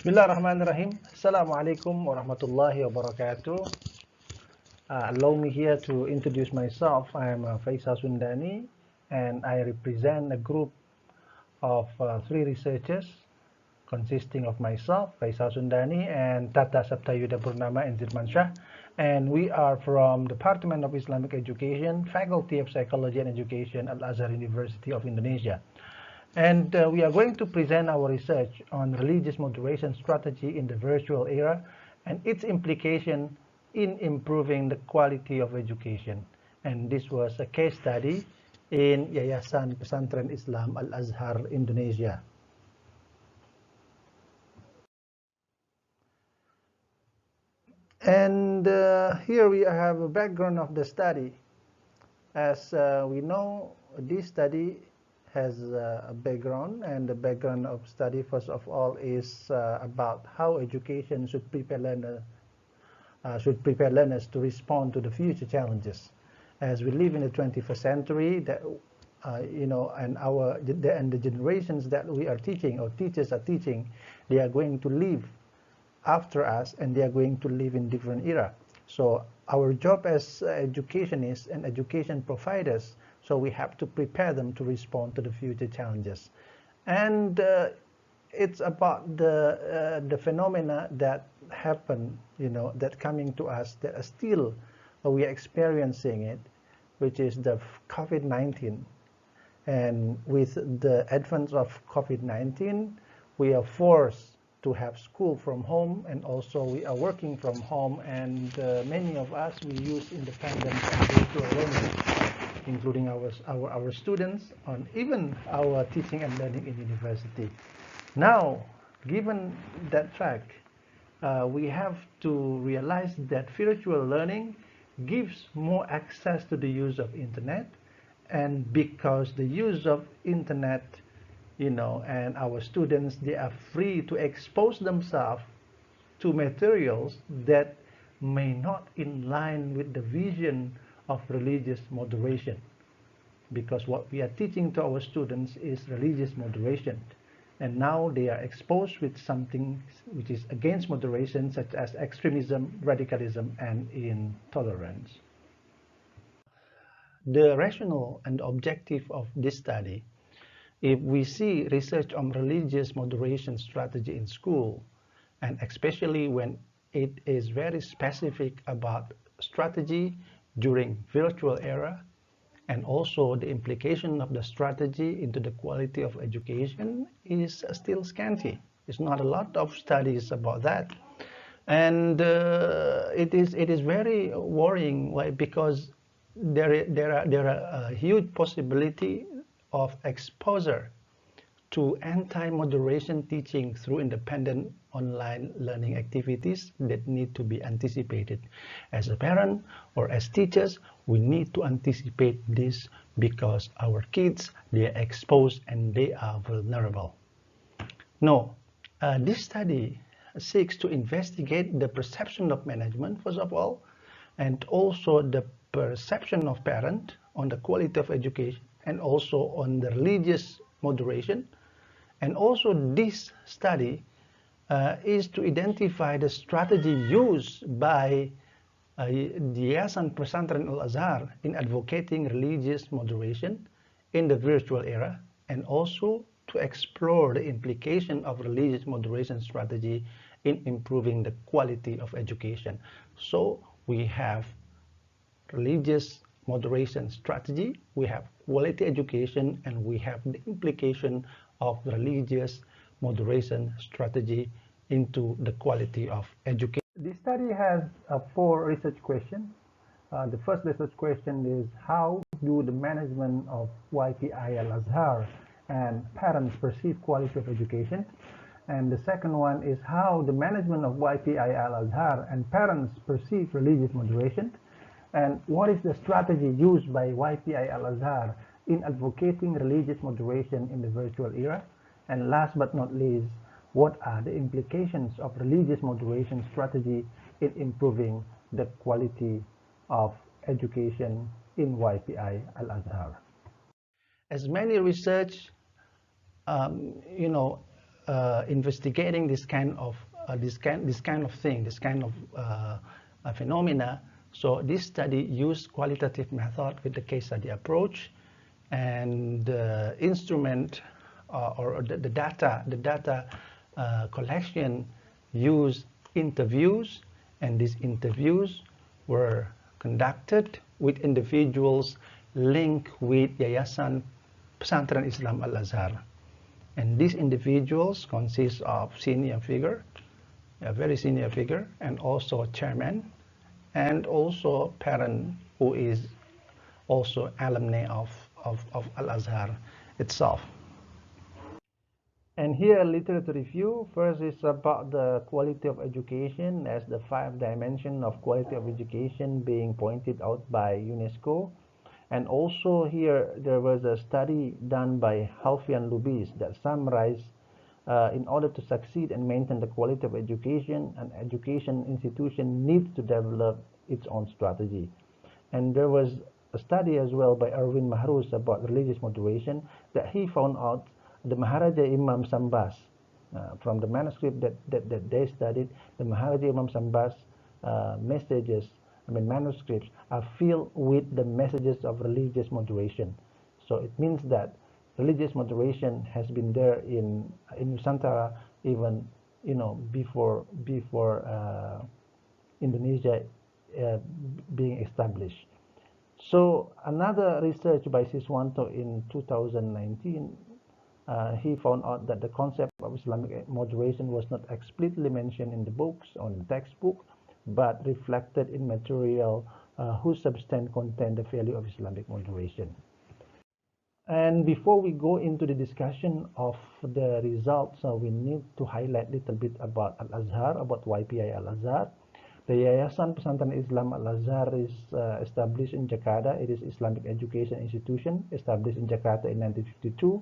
Bismillahirrahmanirrahim. Assalamualaikum warahmatullahi wabarakatuh. Allow me here to introduce myself. I am Faisal Sundani, and I represent a group of 3 researchers consisting of myself, Faisal Sundani, and Tata Saptayuda Purnama and Zirman Shah. And we are from Department of Islamic Education, Faculty of Psychology and Education, AlAzhar University of Indonesia. And we are going to present our research on religious moderation strategy in the virtual era and its implication in improving the quality of education. And this was a case study in Yayasan Pesantren Islam AlAzhar, Indonesia. And here we have a background of the study. As we know, this study has a background, and the background of study, first of all, is about how education should prepare learners to respond to the future challenges. As we live in the 21st century, that and the generations that we are teaching or teachers are teaching, they are going to live after us, and they are going to live in different era. So our job as educationists and education providers, so we have to prepare them to respond to the future challenges. And it's about the phenomena that happen, that coming to us, that are still we are experiencing it, which is the COVID-19. And with the advent of COVID-19, we are forced to have school from home, and also we are working from home, and many of us, we use independent and virtual learning, including our students, and even our teaching and learning in university. Now, given that fact, we have to realize that virtual learning gives more access to the use of internet, and because the use of internet, and our students, they are free to expose themselves to materials that may not in line with the vision of religious moderation, because what we are teaching to our students is religious moderation, and now they are exposed with something which is against moderation, such as extremism, radicalism, and intolerance. The rationale and objective of this study, if we see research on religious moderation strategy in school, and especially when it is very specific about strategy during virtual era, and also the implication of the strategy into the quality of education, is still scanty. It's not a lot of studies about that. And it is very worrying. Why? Because there are a huge possibility of exposure to anti-moderation teaching through independent online learning activities that need to be anticipated. As a parent or as teachers, we need to anticipate this, because our kids, they are exposed and they are vulnerable. No, this study seeks to investigate the perception of management, first of all, and also the perception of parent on the quality of education, and also on the religious moderation. And also this study is to identify the strategy used by the Yayasan Pesantren AlAzhar in advocating religious moderation in the virtual era, and also to explore the implication of religious moderation strategy in improving the quality of education. So we have religious moderation strategy, we have quality education, and we have the implication of religious moderation strategy into the quality of education. This study has 4 research questions. The first research question is, how do the management of Ypi AlAzhar and parents perceive quality of education? And the second one is, how the management of Ypi AlAzhar and parents perceive religious moderation? And what is the strategy used by Ypi AlAzhar in advocating religious moderation in the virtual era? And last but not least, what are the implications of religious moderation strategy in improving the quality of education in Ypi AlAzhar? As many research, investigating this kind of phenomena. So this study used qualitative method with the case study approach, and the instrument or the data collection used interviews, and these interviews were conducted with individuals linked with Yayasan Pesantren Islam AlAzhar. And these individuals consist of senior figure, a very senior figure, and also chairman, and also parent who is also alumni of AlAzhar itself. And here a literature review. First is about the quality of education as the 5 dimensions of quality of education being pointed out by UNESCO. And also here there was a study done by Halfian Lubis that summarized in order to succeed and maintain the quality of education, an education institution needs to develop its own strategy. And there was a study as well by Erwin Mahrus about religious moderation that he found out the Maharaja Imam Sambas, from the manuscript that they studied, the Maharaja Imam Sambas manuscripts are filled with the messages of religious moderation. So it means that religious moderation has been there in Nusantara even before Indonesia being established. So another research by Siswanto in 2019, he found out that the concept of Islamic moderation was not explicitly mentioned in the books or in the textbook, but reflected in material whose substance contain the value of Islamic moderation. And before we go into the discussion of the results, we need to highlight a little bit about AlAzhar, about Ypi AlAzhar. The Yayasan Pesantren Islam AlAzhar is established in Jakarta. It is Islamic education institution established in Jakarta in 1952.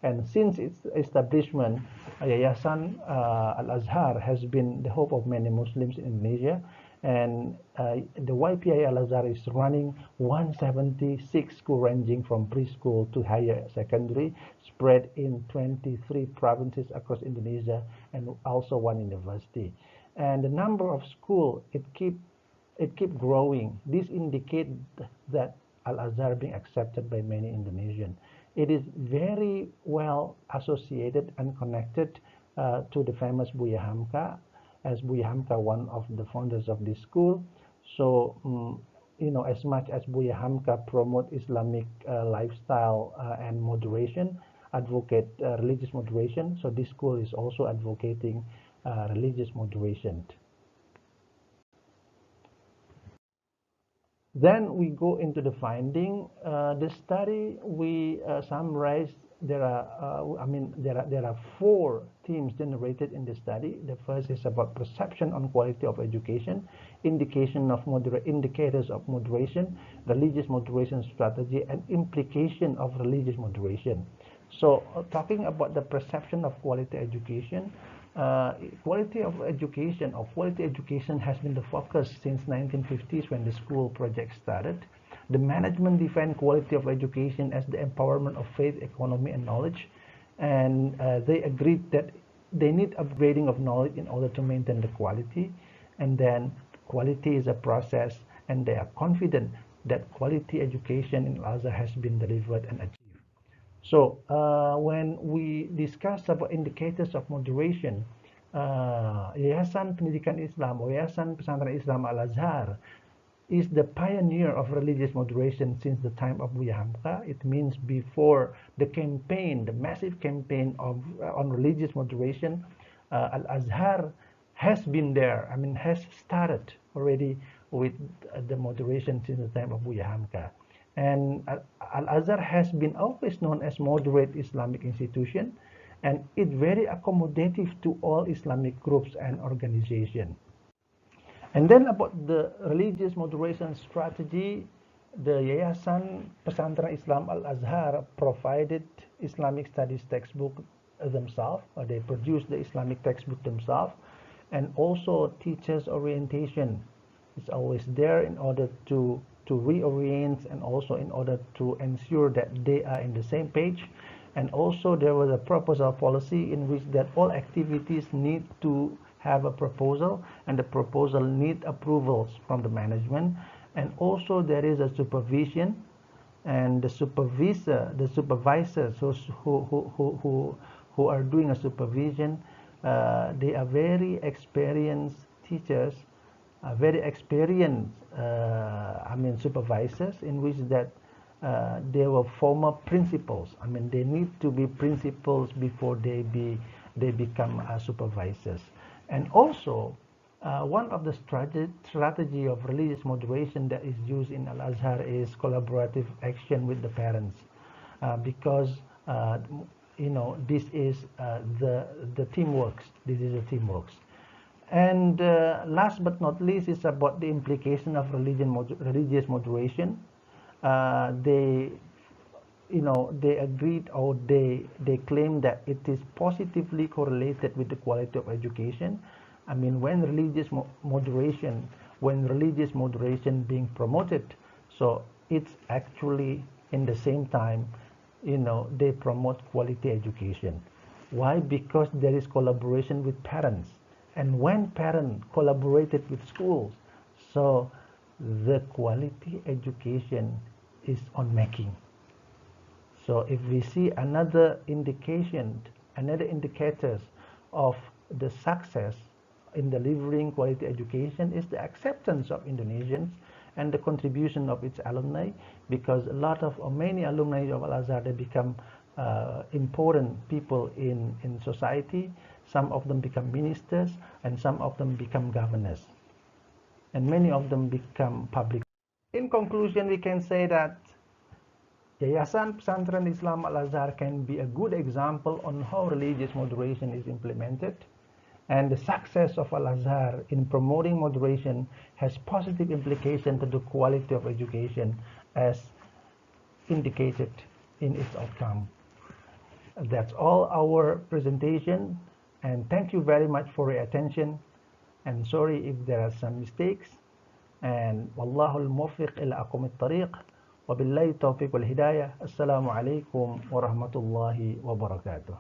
And since its establishment, Yayasan AlAzhar has been the hope of many Muslims in Indonesia. And the Ypi AlAzhar is running 176 schools ranging from preschool to higher secondary, spread in 23 provinces across Indonesia, and also 1 university. And the number of schools, it keep growing. This indicates that AlAzhar being accepted by many Indonesians. It is very well associated and connected to the famous Buya Hamka, as Buya Hamka, one of the founders of this school. So, as much as Buya Hamka promote Islamic lifestyle and moderation, advocate religious moderation, so this school is also advocating religious moderation. Then we go into the finding. The study we summarized. There are 4 themes generated in the study. The first is about perception on quality of education, indicators of moderation, religious moderation strategy, and implication of religious moderation. So, talking about the perception of quality education. Quality education has been the focus since 1950s when the school project started. The management defined quality of education as the empowerment of faith, economy, and knowledge, and they agreed that they need upgrading of knowledge in order to maintain the quality, and then quality is a process, and they are confident that quality education in AlAzhar has been delivered and achieved. So when we discuss about indicators of moderation, Yayasan Pendidikan Islam or Yayasan Pesantren Islam AlAzhar is the pioneer of religious moderation since the time of Buya Hamka. It means before the campaign, the massive campaign on religious moderation, AlAzhar has been there. Has started already with the moderation since the time of Buya Hamka. And AlAzhar has been always known as moderate Islamic institution, and it's very accommodative to all Islamic groups and organizations. And then about the religious moderation strategy, the Yayasan Pesantren Islam AlAzhar provided Islamic studies textbook themselves, or they produced the Islamic textbook themselves, and also teachers orientation is always there in order to reorient and also in order to ensure that they are in the same page. And also there was a proposal policy in which that all activities need to have a proposal, and the proposal need approvals from the management. And also there is a supervision, and the supervisors who are doing a supervision, they are very experienced teachers, very experienced supervisors, in which that they were former principals. I mean, they need to be principals before they become supervisors. And also one of the strategy of religious moderation that is used in Al-Azhar is collaborative action with the parents, because this is the teamworks. This is the teamworks. And last but not least is about the implication of religious moderation. They agreed, or they claim that it is positively correlated with the quality of education. I mean, when religious moderation being promoted, so it's actually in the same time, they promote quality education. Why? Because there is collaboration with parents, and when parents collaborated with schools, so the quality education is on making. So if we see another indicators of the success in delivering quality education is the acceptance of Indonesians and the contribution of its alumni, because many alumni of Al-Azhar, they become important people in society. Some of them become ministers, and some of them become governors, and many of them become public. In conclusion, we can say that Yayasan Pesantren Islam Al-Azhar can be a good example on how religious moderation is implemented, and the success of Al-Azhar in promoting moderation has positive implication to the quality of education as indicated in its outcome. That's all our presentation, and thank you very much for your attention, and sorry if there are some mistakes, and wallahul muwaffiq ila aqwamit tariq, wa billahi tawfiq wal hidayah. Assalamu alaikum warahmatullahi wabarakatuh.